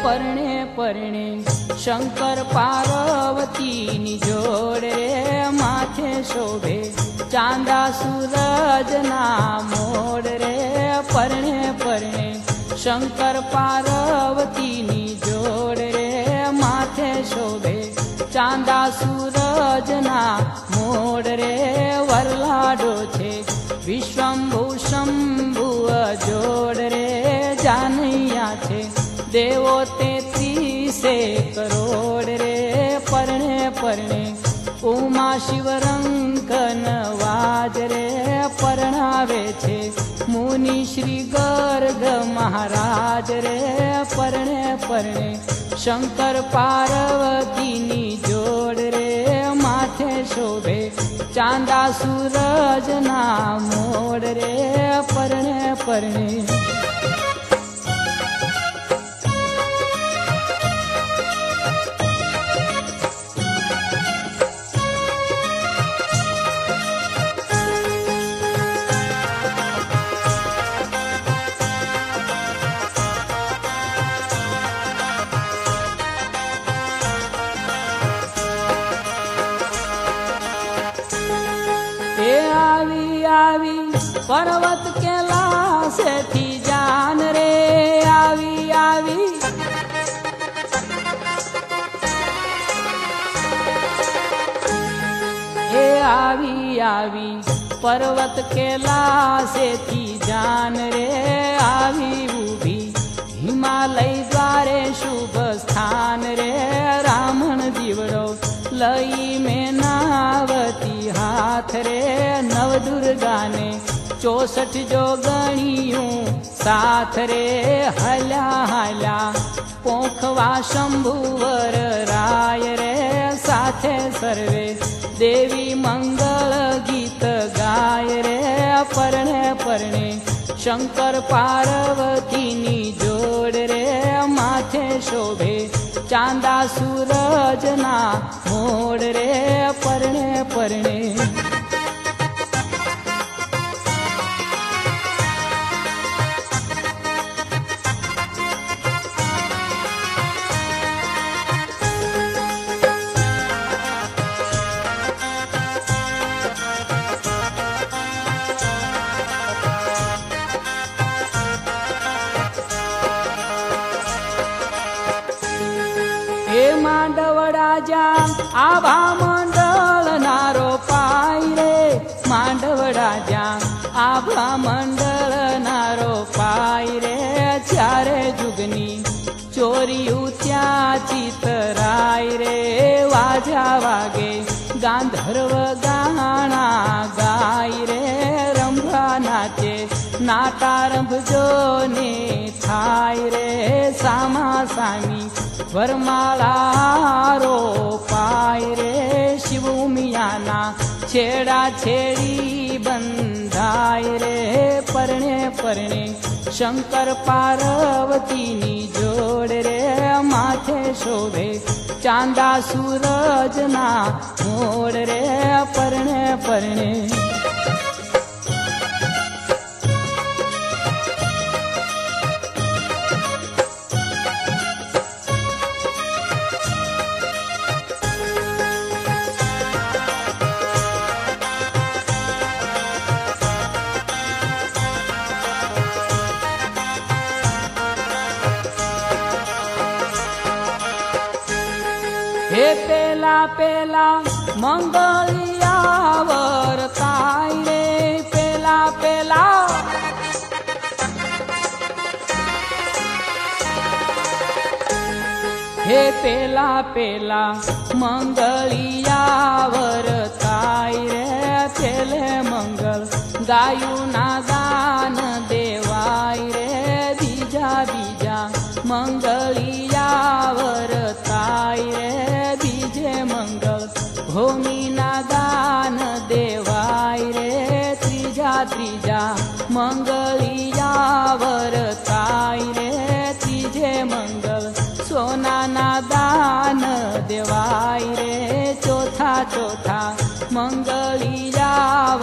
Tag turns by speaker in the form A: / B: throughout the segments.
A: પરણે પરણે શંકર પાર્વતીની જોડ રે માથે શોભે ચાંદા સૂરજના મોડ રે પરણે પરણે શંકર પાર્વતીની જોડ રે માથે શોભે ચાંદા સૂરજના મોડ રે વરલાડો છે વિશ્વંભુ શંભુ જોડ રે જાનૈયા છે દેવો 33 કરોડ રે પરણે પરણે ઉમા શિવરંકન વાજ રે પરણાવે છે મુનિ શ્રી ગર્ગ મહારાજ રે પરણે પરણે શંકર પાર્વતીની જોડ રે માથે શોભે ચાંદા સૂરજના મોડ રે પરણે પરણે पर्वत कैलाश थी जान रे आवी आवी ए आवी आवी पर्वत कैलाश थी जान रे आवी उभी हिमालय द्वारे शुभ स्थान रे रामण जीवड़ो लई में नावती हाथ रे नव दुर्गा ने 64 जोगणियों साथ रे हल्या हल्या पोखवा शंभुवर राय रे साथे सर्वे देवी मंगल गीत गाय रे परणे परणे शंकर पार्वतीनी जोड़ रे माथे शोभे चांदा सूरजना मोड़ रे परणे परणे માંડવડા આભા મંડળ નારો પાય રે માંડવડા આભા મંડળ નારો પાય રે ચારે જુગની ચોરીયું ત્યાં ચિતરાય રે વાજા વાગે ગાંધર્વ ગાણા ગાય રે રંભા નાચે નાટારંભજો ને થાય રે સામા સામી वरमालारो पाय रे शिव मियाना छेड़ा छेड़ी बंधाय रे परणे परणे शंकर पार्वतीनी जोड़ रे माथे शोभे चांदा सूरजना मोड़ रे परणे परणे हे पेला पेला मंगलिया वरताय रे पेला पेला हे पेला पेला मंगलिया वरताय रे पेले मंगल गायु ना गान देवाय रे बीजा बीजा मंगलिया वरताय रे मंगल भूमि नादान देवाय रे त्रिजा त्रिजा मंगलिया वरताय रे त्रिजे मंगल सोना नादान देवाय रे चौथा चौथा मंगलिया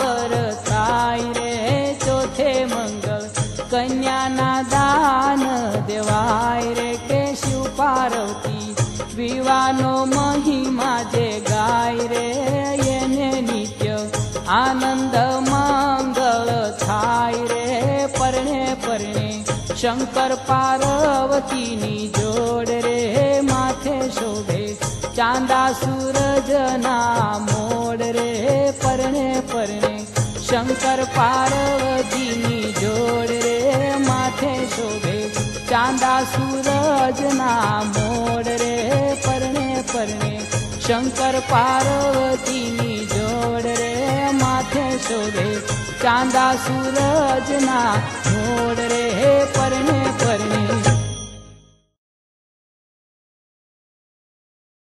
A: वरताय रे चौथे मंगल कन्या ना દાન દેવાય રે કે શિવ પાર્વતી વિવાનો મહિમા જે ગાય રે એને નિત્ય આનંદ મંગળ થાય રે પરણે પરણે શંકર પાર્વતીની જોડ રે માથે શોભે ચાંદા સૂરજના મોડ રે પરણે પરણે શંકર પાર્વતીની જોડ રે માથે શોભે ચાંદા સૂરજના મોડ રે પરણે પરણે શંકર પાર્વતીની જોડ રે માથે શોભે ચાંદા સૂરજના મોડ રે પરણે